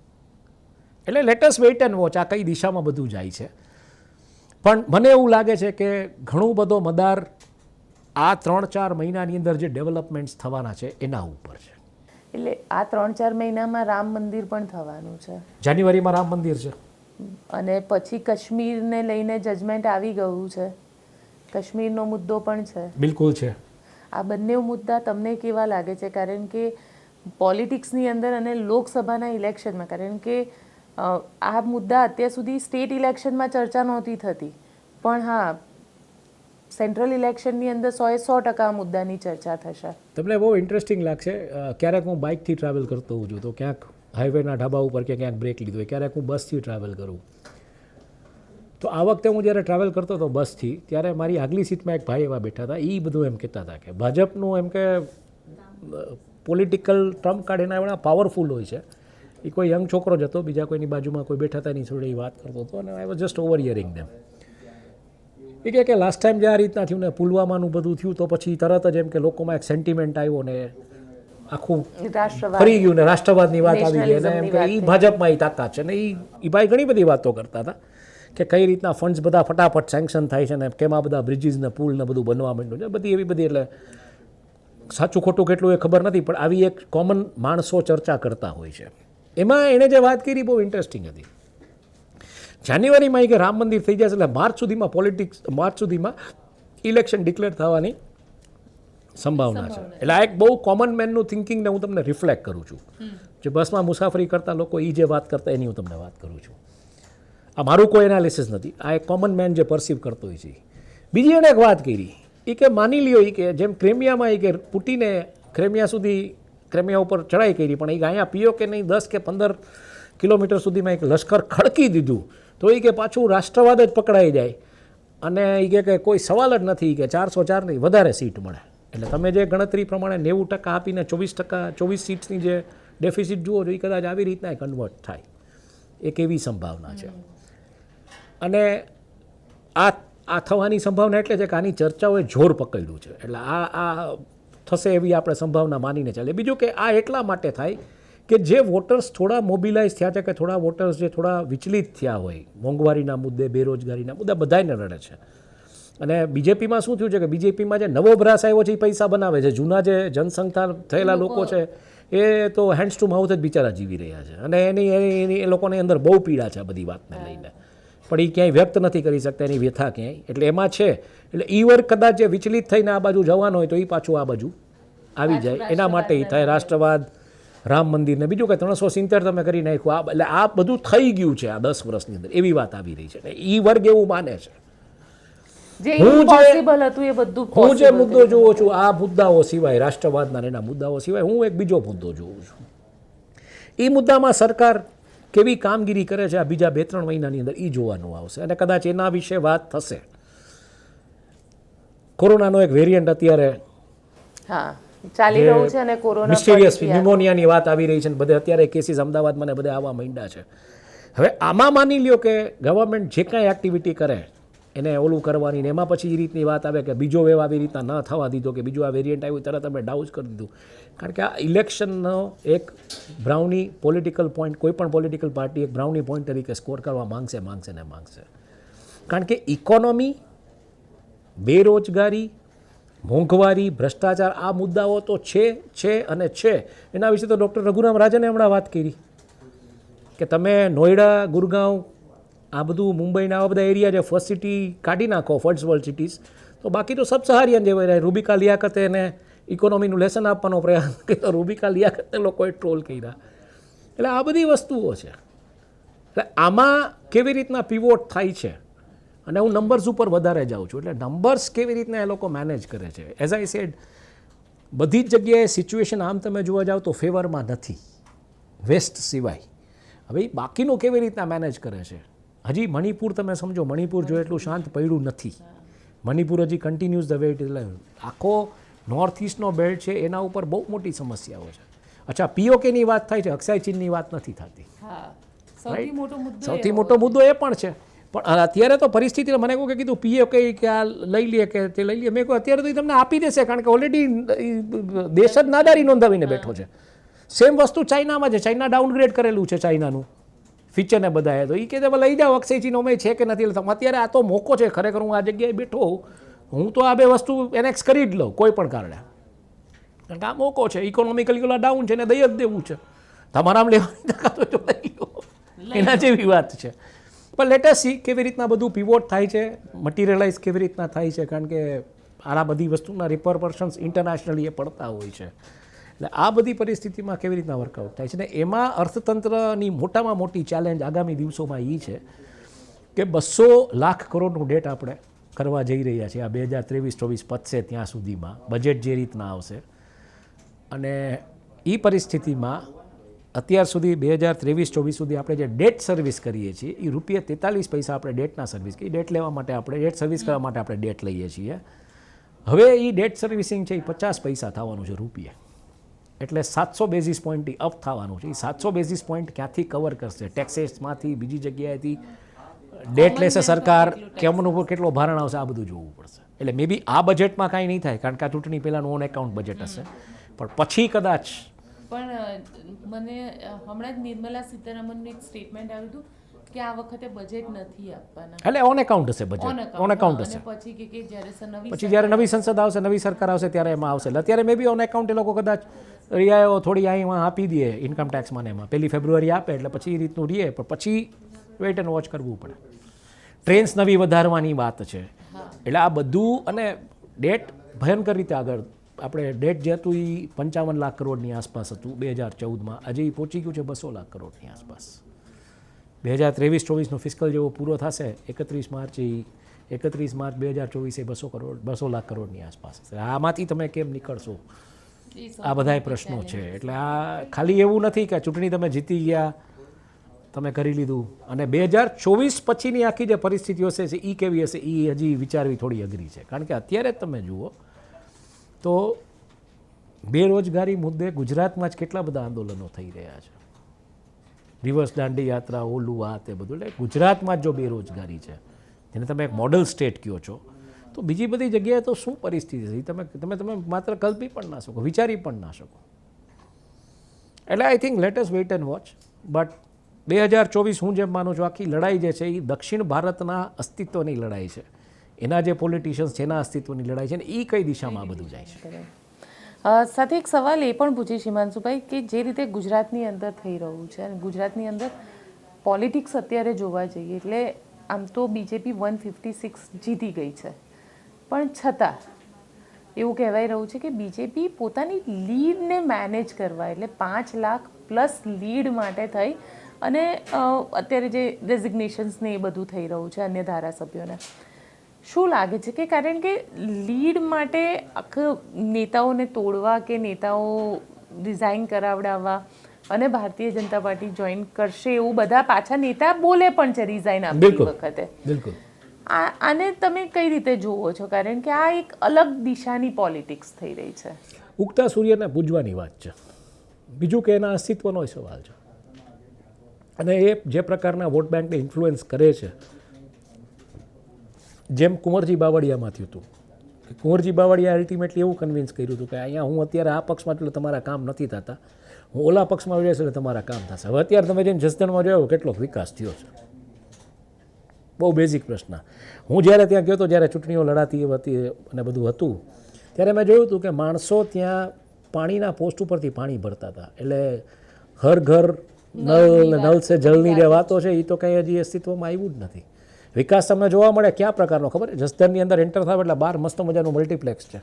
એટલે let us wait and watch આ કઈ દિશામાં બધું જાય છે. પણ મને એવું લાગે છે કે ઘણું બધો મદાર આ 3-4 મહિનાની અંદર જે ડેવલપમેન્ટ્સ થવાના છે એના ઉપર છે. એટલે આ 3-4 મહિનામાં રામ મંદિર પણ થવાનું છે, જાન્યુઆરીમાં રામ મંદિર છે, અને પછી કાશ્મીરને લઈને જજમેન્ટ આવી ગયું છે. કાશ્મીરનો મુદ્દો પણ છે. બિલકુલ છે. આ બંને મુદ્દા તમને કેવા લાગે છે? કારણ કે પોલિટિક્સની અંદર અને લોકસભાના ઇલેક્શનમાં, કારણ કે આ મુદ્દા અત્યાર સુધી સ્ટેટ ઇલેક્શનમાં ચર્ચા નહોતી થતી, પણ હા, સેન્ટ્રલ ઇલેક્શનની અંદર 100% આ મુદ્દાની ચર્ચા થશે. તમને બહુ ઇન્ટરેસ્ટિંગ લાગશે. ક્યારેક હું બાઇકથી ટ્રાવેલ કરતો હોઉં છું તો ક્યાંક હાઈવેના ઢાબા ઉપર કે ક્યાંક બ્રેક લીધો હોય, ક્યારેક હું બસથી ટ્રાવેલ કરું. તો આ વખતે હું જ્યારે ટ્રાવેલ કરતો હતો બસથી, ત્યારે મારી આગલી સીટમાં એક ભાઈ એવા બેઠા હતા. એ બધું એમ કહેતા હતા કે ભાજપનું એમ કે પોલિટિકલ ટ્રમ્પ કાર્ડ એના એવડા પાવરફુલ હોય છે. એ કોઈ યંગ છોકરો જ હતો, બીજા કોઈની બાજુમાં કોઈ બેઠા હતા એની જોડે એ વાત કરતો હતો, અને I was just overhearing them. એ કહે કે લાસ્ટ ટાઈમ જે આ રીતના થયું ને પુલવામાનું બધું થયું તો પછી તરત જ એમ કે લોકોમાં એક સેન્ટિમેન્ટ આવ્યો ને આખું ફરી ગયું ને રાષ્ટ્રવાદની વાત આવી ગઈ, અને એમ કે એ ભાજપમાં એ તાકાત છે. ને એ ભાઈ ઘણી બધી વાતો કરતા હતા કે કઈ રીતના ફંડ્સ બધા ફટાફટ સેન્કશન થાય છે ને કેમાં બધા બ્રિજીસ ને પુલ ને બધું બનવા માંડ્યું છે, બધી એવી બધી. એટલે સાચું ખોટું કેટલું એ ખબર નથી, પણ આવી એક કોમન માણસો ચર્ચા કરતા હોય છે. એમાં એણે જે વાત કરી બહુ ઇન્ટરેસ્ટિંગ હતી. જાન્યુઆરીમાં કે રામ મંદિર થઈ જશે એટલે માર્ચ સુધીમાં ઇલેક્શન ડિક્લેર થવાની સંભાવના છે. એટલે આ એક બહુ કોમન મેનનું થિંકિંગને હું તમને રિફ્લેક્ટ કરું છું. જે બસમાં મુસાફરી કરતા લોકો એ જે વાત કરતા એની હું તમને વાત કરું છું. આ મારું કોઈ એનાલિસિસ નથી, આ એક કોમન મેન જે પરસીવ કરતો હોય છે. બીજી એણે એક વાત કરી એ કે માની લ્યો એ કે જેમ ક્રેમિયામાં એ કે પુટિને ક્રેમિયા ઉપર ચડાઈ કરી, પણ એ કે અહીંયા પીઓ કે નહીં 10 કે 15 કિલોમીટર સુધીમાં એક લશ્કર ખડકી દીધું તો એ કે પાછું રાષ્ટ્રવાદ જ પકડાઈ જાય, અને એ કે કોઈ સવાલ જ નથી કે 404 નહીં વધારે સીટ મળે. એટલે તમે જે ગણતરી પ્રમાણે 90% આપીને 24 સીટ્સની જે ડેફિસિટ જુઓ છો એ કદાચ આવી રીતના કન્વર્ટ થાય, એક એવી સંભાવના છે. અને આ થવાની સંભાવના એટલે છે કે આની ચર્ચાઓએ જોર પકડ્યું છે, એટલે આ થશે એવી આપણે સંભાવના માનીને ચાલે. બીજું કે આ એટલા માટે થાય કે જે વોટર્સ થોડા મોબિલાઇઝ થયા છે, કે થોડા વોટર્સ જે થોડા વિચલિત થયા હોય મોંઘવારીના મુદ્દે, બેરોજગારીના મુદ્દે, બધાને રડે છે. અને બીજેપીમાં શું થયું છે કે બીજેપીમાં જે નવો બ્રાસ આવ્યો છે એ પૈસા બનાવે છે, જૂના જે જનસંખ્યા થયેલા લોકો છે એ તો હેન્ડ્સ ટુ માઉથ જ બિચારા જીવી રહ્યા છે, અને એની એ લોકોની અંદર બહુ પીડા છે આ બધી વાતને લઈને, પણ એ ક્યાંય વ્યક્ત નથી કરી શકતા એની વ્યથા ક્યાંય. એટલે એમાં છે, એટલે ઈ વર્ગ કદાચ જે વિચલિત થઈને આ બાજુ જવાનો હોય તો એ પાછું આ બાજુ આવી જાય, એના માટે એ થાય રાષ્ટ્રવાદ, રામ મંદિરને બીજું કે 370 તમે કરી નાખ્યું. એટલે આ બધું થઈ ગયું છે આ 10 વર્ષની અંદર, એવી વાત આવી રહી છે. ઈ વર્ગ એવું માને છે. હું જે મુદ્દો જોઉં છું આ મુદ્દાઓ સિવાય, રાષ્ટ્રવાદના એના મુદ્દાઓ સિવાય હું એક બીજો મુદ્દો જોઉં છું. એ મુદ્દામાં સરકાર કેવી કામગીરી કરે છે આ બીજા 2-3 મહિનાની અંદર એ જોવાનું આવશે, અને કદાચ એના વિશે વાત થશે. કોરોનાનો એક વેરિયન્ટ અત્યારે ચાલી રહ્યું છે, અને કોરોના મિસ્ટીરિયસ ન્યુમોનિયાની વાત આવી રહી છે, ને બધે અત્યારે કેસીસ અમદાવાદમાં ને બધે આવવા માંડ્યા છે. હવે આમાં માની લ્યો કે ગવર્મેન્ટ જે કાંઈ એક્ટિવિટી કરે એને ઓલું કરવાની, ને એમાં પછી એ રીતની વાત આવે કે બીજો વેવ આવી રીતના ન થવા દીધો, કે બીજું આ વેરિયન્ટ આવ્યું તરત અમે ડાઉઝ કરી દીધું. કારણ કે આ ઇલેક્શનનો એક બ્રાઉની પોલિટિકલ પોઈન્ટ, કોઈ પણ પોલિટિકલ પાર્ટી એક બ્રાઉની પોઈન્ટ તરીકે સ્કોર કરવા માંગશે. કારણ કે ઇકોનોમી, બેરોજગારી, મોંઘવારી, ભ્રષ્ટાચાર, આ મુદ્દાઓ તો છે. એના વિશે તો ડૉક્ટર રઘુરામ રાજને હમણાં વાત કરી કે તમે નોઈડા, ગુરગાંવ, આ બધું મુંબઈના આવા બધા એરિયા જે ફર્સ્ટ સિટી કાઢી નાખો, ફર્સ્ટ વર્લ્ડ સિટીઝ, તો બાકી તો સબ સહારિયન જેવાય રહે. રૂબિકા લિયાકતે એને ઇકોનોમીનું લેસન આપવાનો પ્રયાસ કર્યો, રૂબિકા લિયાકતે લોકોએ ટ્રોલ કર્યા. એટલે આ બધી વસ્તુઓ છે. એટલે આમાં કેવી રીતના પીવોટ થાય છે, અને હું નંબર્સ ઉપર વધારે જાઉં છું, એટલે નંબર્સ કેવી રીતના એ લોકો મેનેજ કરે છે. એઝ આઈ સેડ, બધી જ જગ્યાએ સિચ્યુએશન આમ તમે જોવા જાઓ તો ફેવરમાં નથી, વેસ્ટ સિવાય. હવે બાકીનું કેવી રીતના મેનેજ કરે છે. હજી મણિપુર તમે સમજો, મણિપુર જો એટલું શાંત પડ્યું નથી. મણિપુર હજી કન્ટિન્યુઝ ધ વેટ, એટલે આખો નોર્થ ઇસ્ટનો બેલ્ટ છે એના ઉપર બહુ મોટી સમસ્યાઓ છે. અચ્છા, પીઓકેની વાત થાય છે, અક્ષય ચીનની વાત નથી થતી. સૌથી મોટો મુદ્દો એ પણ છે. પણ અત્યારે તો પરિસ્થિતિ, મને કહું કે કીધું પીઓકે કે આ લઈ લે કે તે લઈ લે, મેં કહું અત્યારે તો એ તમને આપી દેશે, કારણ કે ઓલરેડી દેશ જ નાદારી નોંધાવીને બેઠો છે. સેમ વસ્તુ ચાઇનામાં છે, ચાઇના ડાઉનગ્રેડ કરેલું છે ચાઇનાનું ફીચરને બધાએ, તો એ કે તમે લઈ જાઓ અક્ષય ચીન અમે છે કે નથી. અત્યારે આ તો મોકો છે ખરેખર, હું આ જગ્યાએ બેઠો હોઉં, હું તો આ બે વસ્તુ એનેક્સ કરી જ લઉં કોઈ પણ કારણે, કારણ કે આ મોકો છે. ઇકોનોમિકલી ઓલા ડાઉન છે ને દઈ જ દેવું છે, તમારામ લેવાની તાકાત હોય તો લઈ લો, એના જેવી વાત છે. પણ લેટેસ્ટ સી કેવી રીતના બધું પીવોટ થાય છે, મટીરિયલાઇઝ કેવી રીતના થાય છે, કારણ કે આ બધી વસ્તુના રિપરકશન્સ ઇન્ટરનેશનલી એ પડતા હોય છે. એટલે આ બધી પરિસ્થિતિમાં કેવી રીતના વર્કઆઉટ થાય છે, ને એમાં અર્થતંત્રની મોટામાં મોટી ચેલેન્જ આગામી દિવસોમાં એ છે કે 200 લાખ કરોડનું ડેટ આપણે કરવા જઈ રહ્યા છીએ આ 2023-24 પતશે ત્યાં સુધીમાં, બજેટ જે રીતના આવશે. અને એ પરિસ્થિતિમાં અત્યાર સુધી 2023-24 સુધી આપણે જે ડેટ સર્વિસ કરીએ છીએ એ ₹43 આપણે ડેટના સર્વિસ, એ ડેટ લેવા માટે આપણે ડેટ સર્વિસ કરવા માટે આપણે ડેટ લઈએ છીએ. હવે એ ડેટ સર્વિસિંગ છે એ 50 પૈસા થવાનું છે રૂપિયા, એટલે 700 બેઝિસ પોઈન્ટથી અપ થવાનું છે. એ 700 બેઝિસ પોઈન્ટ ક્યાંથી કવર કરશે? ટેક્સેસમાંથી, બીજી જગ્યાએથી ડેટ લેશે સરકાર, કેમનું ઉપર કેટલો ભારણ આવશે, આ બધું જોવું પડશે. એટલે મે બી આ બજેટમાં કાંઈ નહીં થાય, કારણ કે આ ચૂંટણી પહેલાંનું ઓન એકાઉન્ટ બજેટ હશે, પણ પછી કદાચ. પણ મને હમણાં જ નિર્મલા સીતારામનનું એક સ્ટેટમેન્ટ આવ્યું હતું કે આ વખતે બજેટ નથી આપવાના, એટલે ઓન એકાઉન્ટ હશે બજેટ, ઓન એકાઉન્ટ હશે. પછી જ્યારે નવી સંસદ આવશે, નવી સરકાર આવશે ત્યારે એમાં આવશે. એટલે અત્યારે મે બી ઓન એકાઉન્ટ એ લોકો કદાચ રિયાયો થોડી અહીં આપી દે ઇન્કમ ટેક્સમાં, એમાં 1 ફેબ્રુઆરી આપે એટલે પછી એ રીતનું રીએ, પણ પછી વેઇટ એન્ડ વોચ કરવું પડે. ટ્રેન્સ નવી વધારવાની વાત છે, એટલે આ બધું. અને ડેટ ભયંકર રીતે આગળ, આપણે ડેટ જે હતું એ 55 લાખ કરોડની આસપાસ હતું 2014માં, આજે એ પહોંચી ગયું છે 200 લાખ કરોડની આસપાસ. 2023-24નો ફિસ્કલ જેવો પૂરો થશે 31 માર્ચ, 31 માર્ચ 2024 200 લાખ કરોડની આસપાસ હશે. આમાંથી તમે કેમ નીકળશો, આ બધાય પ્રશ્નો છે. એટલે આ ખાલી એવું નથી કે ચૂંટણી તમે જીતી ગયા, તમે કરી લીધું, અને 2024 પછીની આખી જે પરિસ્થિતિઓ છે એ કેવી હશે એ હજી વિચારવી થોડી અઘરી છે. કારણ કે અત્યારે જ તમે જુઓ તો બેરોજગારી મુદ્દે ગુજરાતમાં જ કેટલા બધા આંદોલનો થઈ રહ્યા છે. રિવર્સ દાંડી યાત્રા, ઓલું આ તે બધું. એટલે ગુજરાતમાં જ જો બેરોજગારી છે, જેને તમે એક મોડલ સ્ટેટ કહો છો, તો બીજી બધી જગ્યાએ તો શું પરિસ્થિતિ છે તમે તમે તમે માત્ર કલ્પી પણ ના શકો, વિચારી પણ ના શકો. એટલે I think late us wait and watch. But 2024 હું જેમ માનું છું, આખી લડાઈ જે છે એ દક્ષિણ ભારતના અસ્તિત્વની લડાઈ છે. એના જે પોલિટિશિયન્સ છે એના અસ્તિત્વની લડાઈ છે, ને એ કઈ દિશામાં આ બધું જાય છે. સાથે એક સવાલ એ પણ પૂછીશ હિમાંશુભાઈ કે જે રીતે ગુજરાતની અંદર થઈ રહ્યું છે અને ગુજરાતની અંદર પોલિટિક્સ અત્યારે જોવા જઈએ એટલે આમ તો બીજેપી 156 જીતી ગઈ છે, પણ છતાં એવું કહેવાય રહ્યું છે કે બીજેપી પોતાની લીડને મેનેજ કરવા એટલે 5 લાખ પ્લસ લીડ માટે થઈ અને અત્યારે જે રેઝિગ્નેશન્સ ને એ બધું થઈ રહ્યું છે અન્ય ધારાસભ્યોને, શું લાગે છે કે કારણ કે લીડ માટે આખા નેતાઓને તોડવા કે નેતાઓ રિઝાઇન કરાવડાવવા અને ભારતીય જનતા પાર્ટી જોઈન કરશે એવું બધા પાછા નેતા બોલે પણ છે રિઝાઇન આપતી વખતે. બિલકુલ. આને તમે કઈ રીતે જુઓ છો? કારણ કે આ એક અલગ દિશાની પોલિટિક્સ થઈ રહી છે. ઉગતા સૂર્યને પૂજવાની વાત છે, બીજું કે એના અસ્તિત્વનો સવાલ છે. અને એ જે પ્રકારના વોટ બેંકને ઇન્ફ્લુઅન્સ કરે છે, જેમ કુંવરજી બાવળિયામાં થયું હતું. કુંવરજી બાવળિયા અલ્ટિમેટલી એવું કન્વિન્સ કર્યું હતું કે અહીંયા હું અત્યારે આ પક્ષમાં એટલે તમારા કામ નથી થતા, હું ઓલા પક્ષમાં જઈશ એટલે તમારા કામ થશે. હવે અત્યારે તમે જેમ જસદણમાં જોયો કેટલોક વિકાસ થયો છે, બહુ બેઝિક પ્રશ્ન. હું જ્યારે ત્યાં ગયો હતો, જ્યારે ચૂંટણીઓ લડાતી હતી અને બધું હતું, ત્યારે મેં જોયું હતું કે માણસો ત્યાં પાણીના પોસ્ટ ઉપરથી પાણી ભરતા હતા. એટલે હર ઘર નલ સે જલની જે વાતો છે એ તો કંઈ હજી અસ્તિત્વમાં આવ્યું જ નથી. વિકાસ તમને જોવા મળે કયા પ્રકારનો ખબર? જસદણની અંદર એન્ટર થાવ એટલે બહાર મસ્ત મજાનું મલ્ટીપ્લેક્સ છે,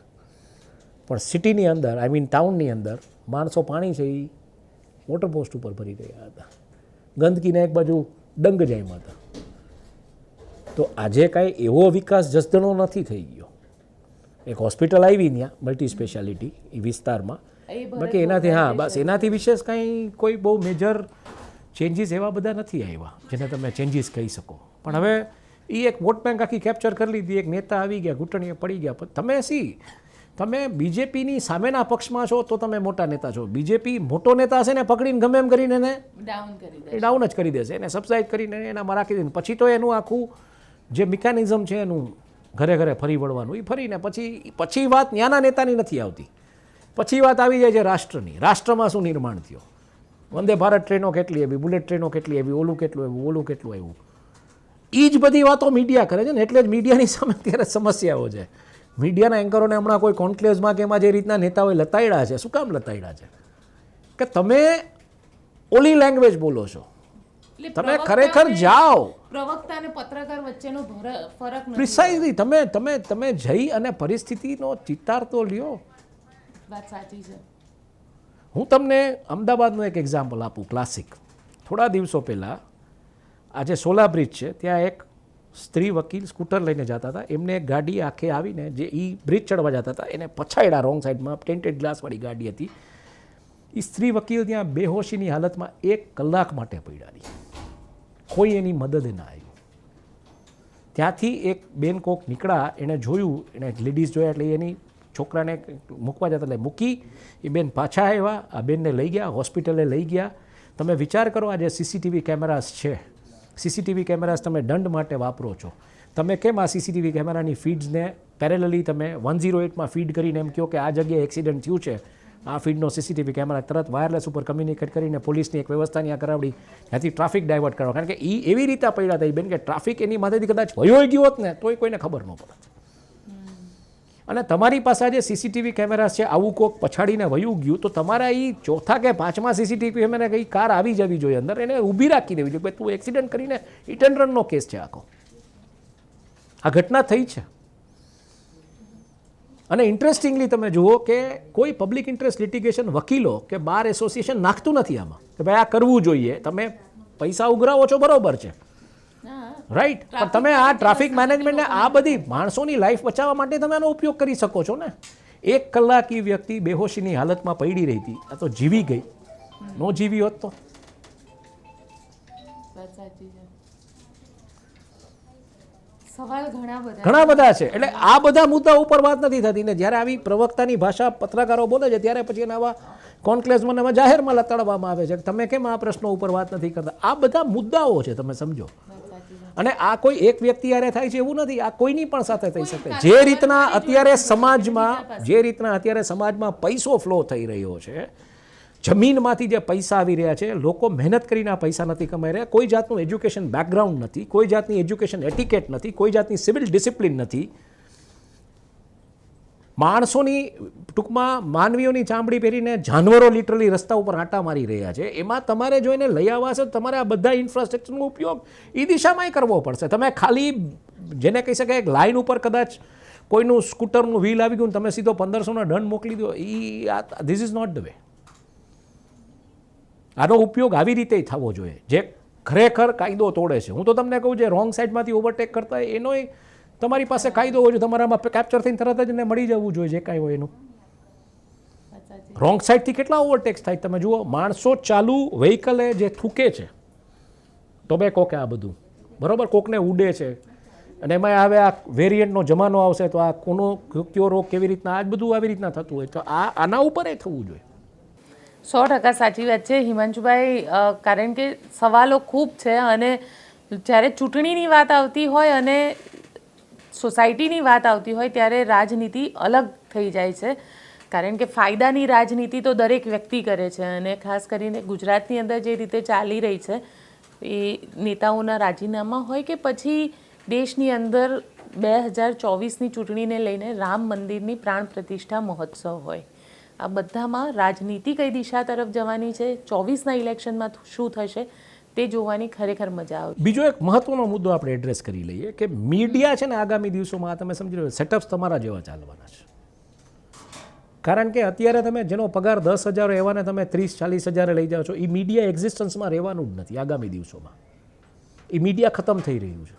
પણ સિટીની અંદર આઈ મીન ટાઉનની અંદર માણસો પાણી છે એ વોટર પોસ્ટ ઉપર ભરી રહ્યા હતા, ગંદકીને એક બાજુ ડંગ જાયમાં હતા. તો આજે કાંઈ એવો વિકાસ જસદણો નથી થઈ ગયો. એક હોસ્પિટલ આવી ત્યાં મલ્ટી સ્પેશિયાલિટી એ વિસ્તારમાં, બાકી એનાથી હા બસ એનાથી વિશેષ કાંઈ કોઈ બહુ મેજર ચેન્જીસ એવા બધા નથી આવ્યા જેને તમે ચેન્જીસ કહી શકો. પણ હવે એ એક વોટ બેંક આખી કેપ્ચર કરી લીધી, એક નેતા આવી ગયા, ઘૂંટણીએ પડી ગયા. પણ તમે બીજેપીની સામેના પક્ષમાં છો તો તમે મોટા નેતા છો. બીજેપી મોટો નેતા છે ને પકડીને ગમે એમ કરીને એને ડાઉન જ કરી દેશે, એને સબસાઇડ કરીને એનામાં રાખી દે. પછી તો એનું આખું જે મિકેનિઝમ છે એનું ઘરે ઘરે ફરી વળવાનું, એ ફરીને પછી વાત ન્યાના નેતાની નથી આવતી. પછી વાત આવી જાય છે રાષ્ટ્રની. રાષ્ટ્રમાં શું નિર્માણ થયો, વંદે ભારત ટ્રેનો કેટલી આવી, બુલેટ ટ્રેનો કેટલી આવી, ઓલું કેટલું આવ્યું, ઓલું કેટલું આવ્યું, એ જ બધી વાતો મીડિયા કરે છે ને. એટલે જ મીડિયાની સામે અત્યારે સમસ્યાઓ છે. મીડિયાના એન્કરોને હમણાં કોઈ કોન્ક્લેવ્સમાં કે એમાં જે રીતના નેતાઓએ લતાડ્યા છે, શું કામ લતાડ્યા છે? કે તમે ઓલી લેંગ્વેજ બોલો છો, તમે ખરેખર જાઓ. પ્રવક્તા અને પત્રકાર વચ્ચેનો ફરક નથી. પ્રિસાઇઝલી તમે જઈ અને પરિસ્થિતિનો ચિતાર તો લ્યો. વાત સાચી છે. હું તમને અમદાવાદનું એક એક્ઝામ્પલ આપું, ક્લાસિક. થોડા દિવસો પહેલાં આજે સોલા બ્રિજ છે, ત્યાં એક સ્ત્રી વકીલ સ્કૂટર લઈને જતા હતા. એમને એક ગાડી આખે આવીને જે એ બ્રિજ ચડવા જતા હતા એને પછાડ્યા રોંગ સાઈડમાં, ટેન્ટેડ ગ્લાસવાળી ગાડી હતી. એ સ્ત્રી વકીલ ત્યાં બેહોશીની હાલતમાં 1 કલાક માટે પડ્યા, કોઈ એની મદદ ના આવી. ત્યાંથી એક બેન કોક નીકળ્યા, એણે જોયું, એણે લેડીઝ જોયા એટલે એની છોકરાને મૂકવા જતા એટલે મૂકી. એ બેન પાછા આવ્યા, આ બેનને લઈ ગયા, હોસ્પિટલે લઈ ગયા. તમે વિચાર કરો, આ જે સીસીટીવી કેમેરાસ છે, સીસીટીવી કેમેરાસ તમે દંડ માટે વાપરો છો, તમે કેમ આ સીસીટીવી કેમેરાની ફીડ્સને પેરેલલી તમે 108માં ફીડ કરીને એમ કહો કે આ જગ્યાએ એક્સિડન્ટ થયું છે, આ ફીડનો સીસીટીવી કેમેરા તરત વાયરલેસ ઉપર કમ્યુનિકેટ કરીને પોલીસની એક વ્યવસ્થા ત્યાં કરાવડી, ત્યાંથી ટ્રાફિક ડાયવર્ટ કરવા. કારણ કે એ એવી રીતે પડ્યા હતા બેન કે ટ્રાફિક એની માથેથી કદાચ વયો ગયો હોત ને તોય કોઈને ખબર ન પડે. અને તમારી પાસે જે સીસીટીવી કેમેરા છે, આવું કોક પછાડીને વયું ગયું તો તમારા એ ચોથા કે પાંચમા સીસીટીવી કેમેરા કઈ કાર આવી જવી જોઈએ અંદર, એને ઊભી રાખી દેવી જોઈએ. તું એક્સિડન્ટ કરીને હિટ એન્ડ રનનો કેસ છે આખો. આ ઘટના થઈ છે. અને ઇન્ટરેસ્ટિંગલી તમે જુઓ કે કોઈ પબ્લિક ઇન્ટરેસ્ટ લિટિગેશન વકીલો કે બાર એસોસિએશન નાખતું નથી આમાં કે ભાઈ આ કરવું જોઈએ, તમે પૈસા ઉઘરાવો છો બરોબર છે, રાઈટ, પણ તમે આ ટ્રાફિક મેનેજમેન્ટને આ બધી માણસોની લાઈફ બચાવવા માટે તમે આનો ઉપયોગ કરી શકો છો ને. 1 કલાક એ વ્યક્તિ બેહોશીની હાલતમાં પડી રહી હતી, આ તો જીવી ગઈ. નો જીવી હોત તો સવાલ ઘણા બધા છે. એટલે આ બધા મુદ્દા ઉપર વાત નથી થતી ને જ્યારે આવી પ્રવક્તાની ભાષા પત્રકારો બોલે છે ત્યારે પછી એના આવા કોન્ક્લેવ્સમાં એમાં જાહેરમાં લતાડવામાં આવે છે કે તમે કેમ આ પ્રશ્નો ઉપર વાત નથી કરતા. આ બધા મુદ્દાઓ છે, તમે સમજો. અને આ કોઈ એક વ્યક્તિ હારે થાય છે એવું નથી, આ કોઈની પણ સાથે થઈ શકે. જે રીતના અત્યારે સમાજમાં પૈસો ફ્લો થઈ રહ્યો છે, જમીનમાંથી જે પૈસા આવી રહ્યા છે, લોકો મહેનત કરીને આ પૈસા નથી કમાઈ રહ્યા, કોઈ જાતનું એજ્યુકેશન બેકગ્રાઉન્ડ નથી, કોઈ જાતની એજ્યુકેશન એટિકેટ નથી, કોઈ જાતની સિવિલ ડિસિપ્લિન નથી. માણસોની ટૂંકમાં માનવીઓની ચામડી પહેરીને જાનવરો લિટરલી રસ્તા ઉપર આંટા મારી રહ્યા છે. એમાં તમારે જોઈને લઈ આવવા છે, તમારે આ બધા ઇન્ફ્રાસ્ટ્રક્ચરનો ઉપયોગ એ દિશામાં કરવો પડશે. તમે ખાલી જેને કહી શકાય એક લાઇન ઉપર કદાચ કોઈનું સ્કૂટરનું વ્હીલ આવી ગયું, તમે સીધો 1500નો દંડ મોકલી દો, this is not the way. આનો ઉપયોગ આવી રીતે થવો જોઈએ જે ખરેખર કાયદો તોડે છે. હું તો તમને કહું, જે રોંગ સાઈડમાંથી ઓવરટેક કરતા હોય એનો તમારી પાસે કાયદો હોય, તમારામાં કેપ્ચર થઈને તરત જ એને મળી જવું જોઈએ જે કાંઈ હોય એનું. રોંગ સાઈડથી કેટલા ઓવરટેક્સ થાય તમે જુઓ. માણસો ચાલુ વ્હીકલે જે થૂકે છે, ટોબેકો કે આ બધું બરાબર, કોકને ઉડે છે, અને એમાં હવે આ વેરિયન્ટનો જમાનો આવશે તો આ કોનો કયો રોગ કેવી રીતના આ બધું આવી રીતના થતું હોય, તો આના ઉપર એ થવું જોઈએ. 100% સાચી વાત છે હિમાંશુભાઈ. કારણ કે સવાલો ખૂબ છે અને જ્યારે ચૂંટણીની વાત આવતી હોય અને સોસાયટીની વાત આવતી હોય ત્યારે રાજનીતિ અલગ થઈ જાય છે. કારણ કે ફાયદાની રાજનીતિ તો દરેક વ્યક્તિ કરે છે અને ખાસ કરીને ગુજરાતની અંદર જે રીતે ચાલી રહી છે એ નેતાઓના રાજીનામા હોય કે પછી દેશની અંદર 2024ની ચૂંટણીને લઈને રામ મંદિરની પ્રાણ પ્રતિષ્ઠા મહોત્સવ હોય, આ બધામાં રાજનીતિ કઈ દિશા તરફ જવાની છે, 24ના ઇલેક્શનમાં શું થશે તે જોવાની ખરેખર મજા આવે. બીજો એક મહત્વનો મુદ્દો આપણે એડ્રેસ કરી લઈએ કે મીડિયા છે ને આગામી દિવસોમાં તમે સમજી લો સેટઅપ્સ તમારા જેવા ચાલવાના છે. કારણ કે અત્યારે તમે જેનો પગાર 10,000 એવાને તમે 30-40,000 લઈ જાઓ છો, એ મીડિયા એક્ઝિસ્ટન્સમાં રહેવાનું જ નથી આગામી દિવસોમાં. એ મીડિયા ખતમ થઈ રહ્યું છે.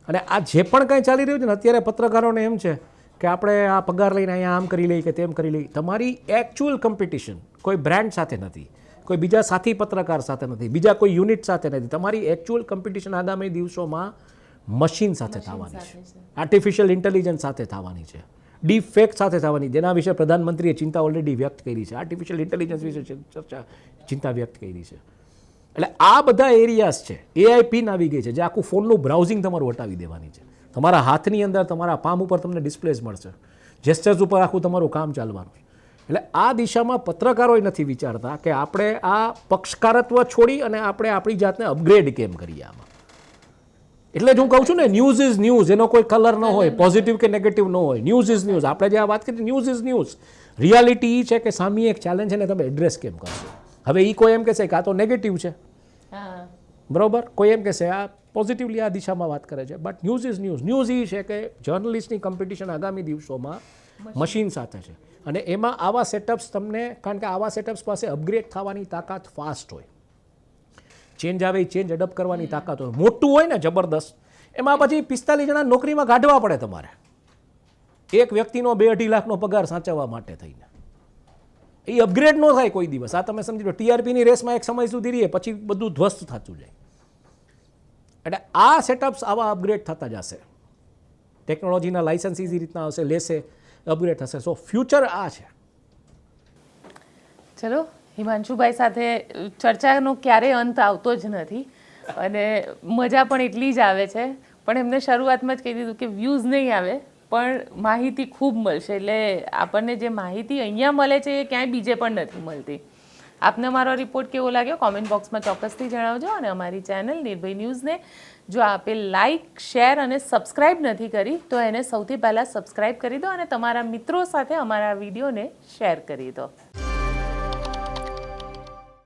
અને આ જે પણ કાંઈ ચાલી રહ્યું છે ને અત્યારે પત્રકારોને એમ છે કે આપણે આ પગાર લઈને અહીંયા આમ કરી લઈએ કે તેમ કરી લઈએ. તમારી એકચ્યુઅલ કોમ્પિટિશન કોઈ બ્રાન્ડ સાથે નથી, કોઈ બીજા સાથી પત્રકાર સાથે નથી, બીજા કોઈ યુનિટ સાથે નથી. તમારી એકચ્યુઅલ કોમ્પિટિશન આગામી દિવસોમાં મશીન સાથે થવાની છે, આર્ટિફિશિયલ ઇન્ટેલિજન્સ સાથે થવાની છે, ડીપ ફેક સાથે થવાની, જેના વિશે પ્રધાનમંત્રીએ ચિંતા ઓલરેડી વ્યક્ત કરી છે. આર્ટિફિશિયલ ઇન્ટેલિજન્સ વિશે ચિંતા વ્યક્ત કરી છે. એટલે આ બધા એરિયાઝ છે. એઆઈ પિન આવી ગઈ છે જે આખું ફોનનું બ્રાઉઝિંગ તમારું હટાવી દેવાની છે. તમારા હાથની અંદર તમારા પામ ઉપર તમને ડિસ્પ્લેસ મળશે, જેસ્ચર્સ ઉપર આખું તમારું કામ ચાલવાનું. એટલે આ દિશામાં પત્રકારોય નથી વિચારતા કે આપણે આ પક્ષકારત્વ છોડી અને આપણે આપણી જાતને અપગ્રેડ કેમ કરીએ આમાં. એટલે જ હું કહું છું ને, ન્યૂઝ ઇઝ ન્યૂઝ, એનો કોઈ કલર ન હોય, પોઝિટિવ કે નેગેટિવ ન હોય. News is news. આપણે જે આ વાત કરી ન્યૂઝ ઇઝ ન્યૂઝ. રિયાલિટી એ છે કે સામે એક ચેલેન્જ છે ને તમે એડ્રેસ કેમ કરશો. હવે એ કોઈ એમ કહેશે કે આ તો નેગેટિવ છે, બરોબર, કોઈ એમ કહેશે આ પોઝિટિવલી આ દિશામાં વાત કરે છે. But news is news. News એ છે કે જર્નલિસ્ટની કોમ્પિટિશન આગામી દિવસોમાં મશીન સાથે છે. અને એમાં આવા સેટઅપ્સ તમને, કારણ કે આવા સેટઅપ્સ પાસે અપગ્રેડ થવાની તાકાત ફાસ્ટ હોય, ચેન્જ આવે એ ચેન્જ એડપ્ટ કરવાની તાકાત હોય, મોટું હોય ને જબરદસ્ત. એમાં પછી 45 જણા નોકરીમાં કાઢવા પડે તમારે એક વ્યક્તિનો 2-2.5 લાખનો પગાર સાચવવા માટે થઈને. એ અપગ્રેડ ન થાય કોઈ દિવસ. આ તમે સમજી લો ટીઆરપીની રેસમાં એક સમય સુધી રહીએ પછી બધું ધ્વસ્ત થતું જાય. એટલે આ સેટઅપ્સ આવા અપગ્રેડ થતા જશે. ટેકનોલોજીના લાઇસન્સ એ રીતના આવશે, લેશે, અપગ્રેડ થશે. સો ફ્યુચર આ છે. ચલો, હિમાંશુભાઈ સાથે ચર્ચાનો ક્યારેય અંત આવતો જ નથી અને મજા પણ એટલી જ આવે છે. પણ એમને શરૂઆતમાં જ કહી દીધું કે વ્યૂઝ નહીં આવે પણ માહિતી ખૂબ મળશે. એટલે આપણને જે માહિતી અહીંયા મળે છે એ ક્યાંય બીજે પણ નથી મળતી. આપને મારો રિપોર્ટ કેવો લાગ્યો કોમેન્ટ બોક્સમાં ચોક્કસથી જણાવજો. અને અમારી ચેનલ નિર્ભય ન્યૂઝને જો આપે લાઇક, શેર અને સબસ્ક્રાઇબ નથી કરી તો એને સૌથી પહેલાં સબસ્ક્રાઇબ કરી દો અને તમારા મિત્રો સાથે અમારા વિડીયોને શેર કરી દો.